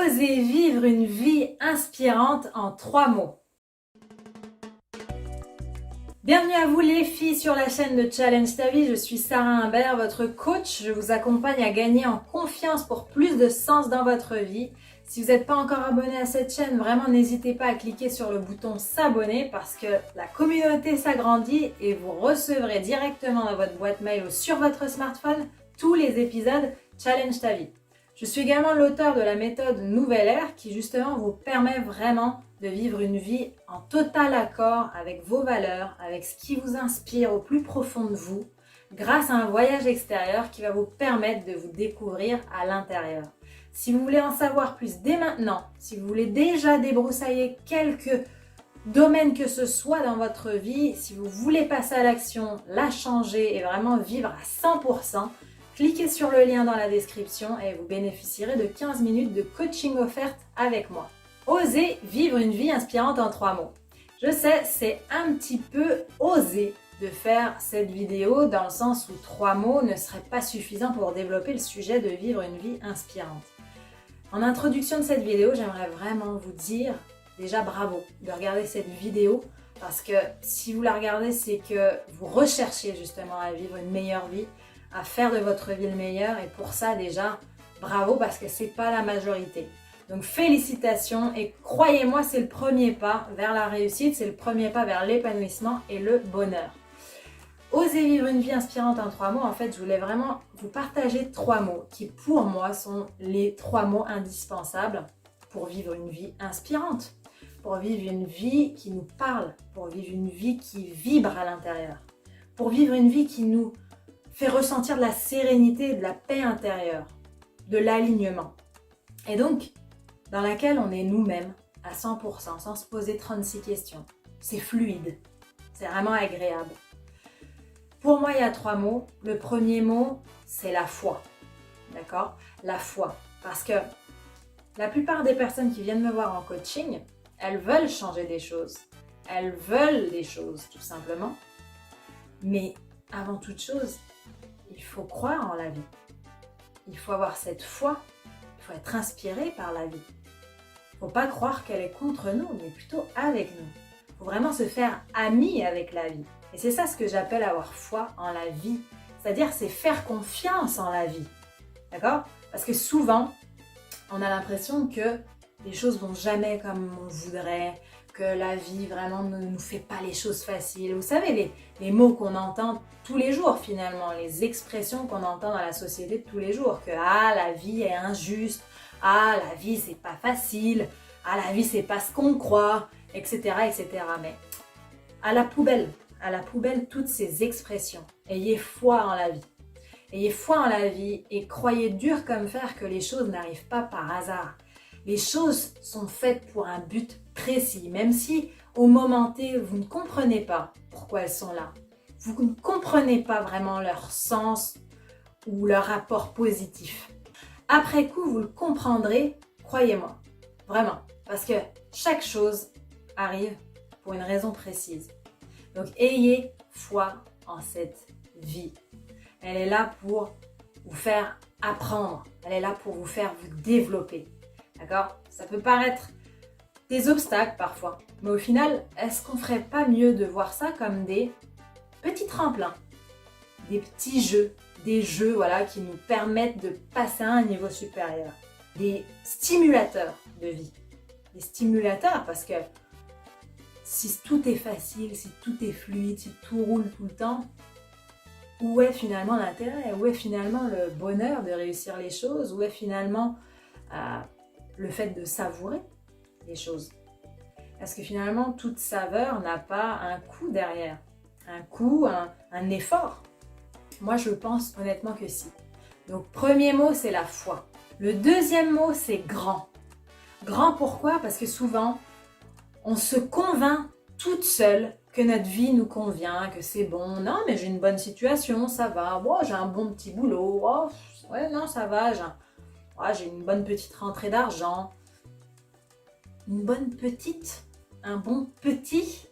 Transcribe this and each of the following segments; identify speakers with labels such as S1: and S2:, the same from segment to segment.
S1: Osez vivre une vie inspirante en 3 mots. Bienvenue à vous les filles sur la chaîne de Challenge ta vie, je suis Sarah Imbert, votre coach. Je vous accompagne à gagner en confiance pour plus de sens dans votre vie. Si vous n'êtes pas encore abonné à cette chaîne, vraiment n'hésitez pas à cliquer sur le bouton s'abonner parce que la communauté s'agrandit et vous recevrez directement dans votre boîte mail ou sur votre smartphone tous les épisodes Challenge ta vie. Je suis également l'auteur de la méthode Nouvelle Ère qui justement vous permet vraiment de vivre une vie en total accord avec vos valeurs, avec ce qui vous inspire au plus profond de vous, grâce à un voyage extérieur qui va vous permettre de vous découvrir à l'intérieur. Si vous voulez en savoir plus dès maintenant, si vous voulez déjà débroussailler quelques domaines que ce soit dans votre vie, si vous voulez passer à l'action, la changer et vraiment vivre à 100%, cliquez sur le lien dans la description et vous bénéficierez de 15 minutes de coaching offerte avec moi. Osez vivre une vie inspirante en 3 mots. Je sais, c'est un petit peu osé de faire cette vidéo dans le sens où 3 mots ne seraient pas suffisants pour développer le sujet de vivre une vie inspirante. En introduction de cette vidéo, j'aimerais vraiment vous dire déjà bravo de regarder cette vidéo parce que si vous la regardez, c'est que vous recherchez justement à vivre une meilleure vie, à faire de votre vie le meilleur et pour ça déjà bravo parce que c'est pas la majorité. Donc félicitations et croyez-moi, c'est le premier pas vers la réussite, c'est le premier pas vers l'épanouissement et le bonheur. Osez vivre une vie inspirante en 3 mots, en fait je voulais vraiment vous partager 3 mots qui pour moi sont les 3 mots indispensables pour vivre une vie inspirante, pour vivre une vie qui nous parle, pour vivre une vie qui vibre à l'intérieur, pour vivre une vie qui nous fait ressentir de la sérénité, de la paix intérieure, de l'alignement. Et donc, dans laquelle on est nous-mêmes à 100% sans se poser 36 questions. C'est fluide, c'est vraiment agréable. Pour moi, il y a 3 mots. Le premier mot, c'est la foi. D'accord ? La foi. Parce que la plupart des personnes qui viennent me voir en coaching, elles veulent changer des choses. Elles veulent des choses, tout simplement. Mais avant toute chose, il faut croire en la vie. Il faut avoir cette foi. Il faut être inspiré par la vie. Il ne faut pas croire qu'elle est contre nous, mais plutôt avec nous. Il faut vraiment se faire ami avec la vie. Et c'est ça ce que j'appelle avoir foi en la vie. C'est-à-dire, c'est faire confiance en la vie. D'accord ? Parce que souvent, on a l'impression que les choses vont jamais comme on voudrait, que la vie vraiment ne nous fait pas les choses faciles. Vous savez, les mots qu'on entend tous les jours finalement, les expressions qu'on entend dans la société de tous les jours, que ah, la vie est injuste, ah, la vie c'est pas facile, ah, la vie c'est pas ce qu'on croit, etc., etc. Mais à la poubelle toutes ces expressions. Ayez foi en la vie. Ayez foi en la vie et croyez dur comme fer que les choses n'arrivent pas par hasard. Les choses sont faites pour un but précis, même si au moment T, vous ne comprenez pas pourquoi elles sont là. Vous ne comprenez pas vraiment leur sens ou leur rapport positif. Après coup, vous le comprendrez, croyez-moi, vraiment, parce que chaque chose arrive pour une raison précise. Donc ayez foi en cette vie. Elle est là pour vous faire apprendre, elle est là pour vous faire vous développer. D'accord ? Ça peut paraître des obstacles parfois, mais au final, est-ce qu'on ferait pas mieux de voir ça comme des petits tremplins, des petits jeux, des jeux voilà, qui nous permettent de passer à un niveau supérieur, des stimulateurs de vie, des stimulateurs parce que si tout est facile, si tout est fluide, si tout roule tout le temps, où est finalement l'intérêt ? Où est finalement le bonheur de réussir les choses ? Où est finalement le fait de savourer les choses. Parce que finalement, toute saveur n'a pas un coût derrière. Un coût, un effort. Moi, je pense honnêtement que si. Donc, premier mot, c'est la foi. Le deuxième mot, c'est grand. Grand pourquoi ? Parce que souvent, on se convainc toute seule que notre vie nous convient, que c'est bon. Non, mais j'ai une bonne situation, ça va. Oh, j'ai un bon petit boulot. Oh, ouais, non, ça va. J'ai une bonne petite rentrée d'argent. Une bonne petite, un bon petit.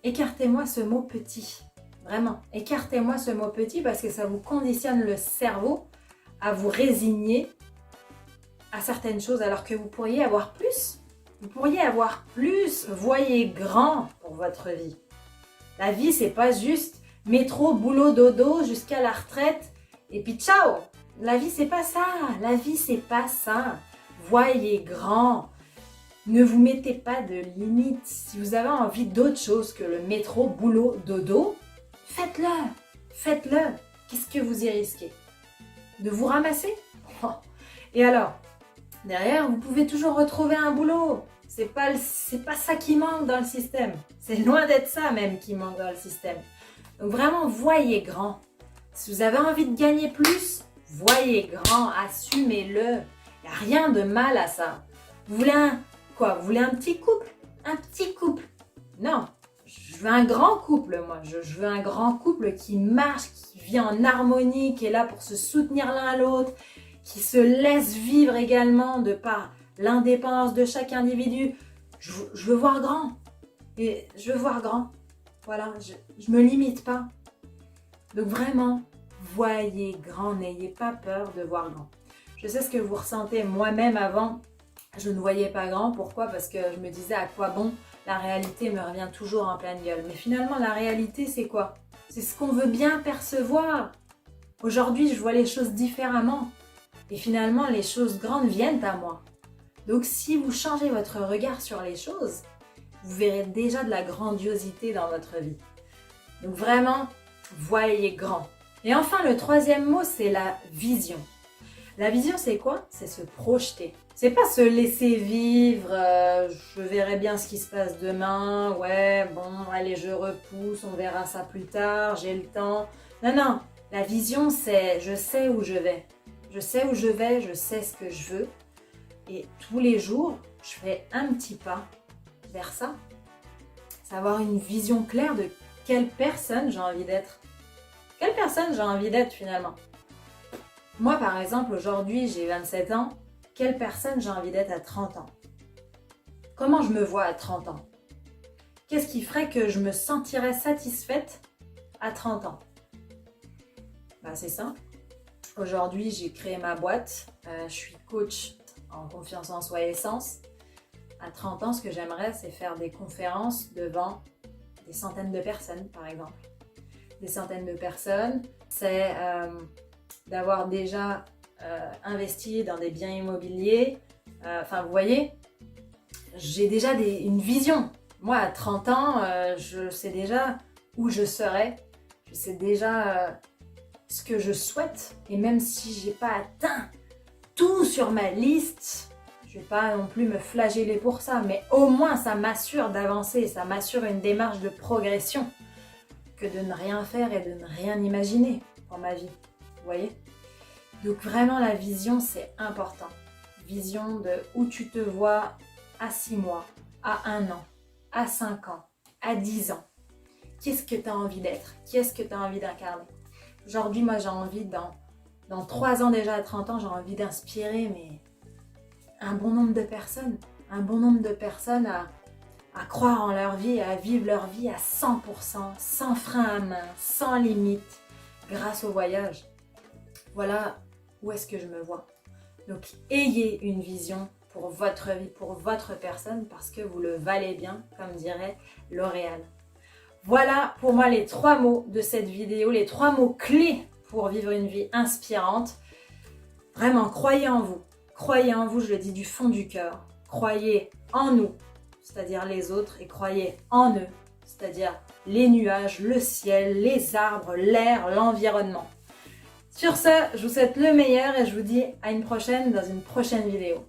S1: Écartez-moi ce mot petit. Vraiment, écartez-moi ce mot petit parce que ça vous conditionne le cerveau à vous résigner à certaines choses alors que vous pourriez avoir plus. Vous pourriez avoir plus. Voyez grand pour votre vie. La vie, c'est pas juste métro, boulot, dodo jusqu'à la retraite et puis ciao. La vie, c'est pas ça. La vie, c'est pas ça. Voyez grand. Ne vous mettez pas de limites. Si vous avez envie d'autre chose que le métro, boulot, dodo, faites-le. Faites-le. Qu'est-ce que vous y risquez? De vous ramasser? Et alors, derrière, vous pouvez toujours retrouver un boulot. C'est pas ça qui manque dans le système. C'est loin d'être ça même qui manque dans le système. Donc vraiment, voyez grand. Si vous avez envie de gagner plus, voyez grand, assumez-le. Il n'y a rien de mal à ça. Vous voulez Vous voulez un petit couple? Un petit couple? Non, je veux un grand couple, moi. Je veux un grand couple qui marche, qui vit en harmonie, qui est là pour se soutenir l'un à l'autre, qui se laisse vivre également de par l'indépendance de chaque individu. Je veux voir grand. Et je veux voir grand. Voilà, je me limite pas. Donc vraiment, voyez grand, n'ayez pas peur de voir grand. Je sais ce que vous ressentez. Moi-même avant, je ne voyais pas grand. Pourquoi? Parce que je me disais à quoi bon? La réalité me revient toujours en pleine gueule. Mais finalement, la réalité, c'est quoi? C'est ce qu'on veut bien percevoir. Aujourd'hui, je vois les choses différemment. Et finalement, les choses grandes viennent à moi. Donc si vous changez votre regard sur les choses, vous verrez déjà de la grandiosité dans votre vie. Donc vraiment, voyez grand. Et enfin, le troisième mot, c'est la vision. La vision, c'est quoi? C'est se projeter. C'est pas se laisser vivre, je verrai bien ce qui se passe demain, ouais, bon, allez, je repousse, on verra ça plus tard, j'ai le temps. Non, non, la vision, c'est je sais où je vais. Je sais où je vais, je sais ce que je veux. Et tous les jours, je fais un petit pas vers ça. C'est avoir une vision claire de quelle personne j'ai envie d'être. Quelle personne j'ai envie d'être finalement? Moi, par exemple, aujourd'hui, j'ai 27 ans. Quelle personne j'ai envie d'être à 30 ans? Comment je me vois à 30 ans? Qu'est-ce qui ferait que je me sentirais satisfaite à 30 ans? C'est simple. Aujourd'hui, j'ai créé ma boîte. Je suis coach en confiance en soi et essence. À 30 ans, ce que j'aimerais, c'est faire des conférences devant des centaines de personnes, par exemple. Des centaines de personnes, c'est d'avoir déjà investi dans des biens immobiliers. Vous voyez, j'ai déjà une vision. Moi, à 30 ans, je sais déjà où je serai. Je sais déjà ce que je souhaite. Et même si je n'ai pas atteint tout sur ma liste, je ne vais pas non plus me flageller pour ça. Mais au moins, ça m'assure d'avancer. Ça m'assure une démarche de progression que de ne rien faire et de ne rien imaginer dans ma vie. Vous voyez? Donc vraiment, la vision, c'est important. Vision de où tu te vois à 6 mois, à 1 an, à 5 ans, à 10 ans. Qu'est-ce que tu as envie d'être? Qu'est-ce que tu as envie d'incarner? Aujourd'hui, moi, j'ai envie, dans 3 ans déjà, à 30 ans, j'ai envie d'inspirer un bon nombre de personnes. Un bon nombre de personnes à croire en leur vie, à vivre leur vie à 100%, sans frein à main, sans limite, grâce au voyage. Voilà où est-ce que je me vois. Donc, ayez une vision pour votre vie, pour votre personne, parce que vous le valez bien, comme dirait L'Oréal. Voilà pour moi les 3 mots de cette vidéo, les 3 mots clés pour vivre une vie inspirante. Vraiment, croyez en vous. Croyez en vous, je le dis du fond du cœur. Croyez en nous, c'est-à-dire les autres, et croyez en eux, c'est-à-dire les nuages, le ciel, les arbres, l'air, l'environnement. Sur ce, je vous souhaite le meilleur et je vous dis à une prochaine dans une prochaine vidéo.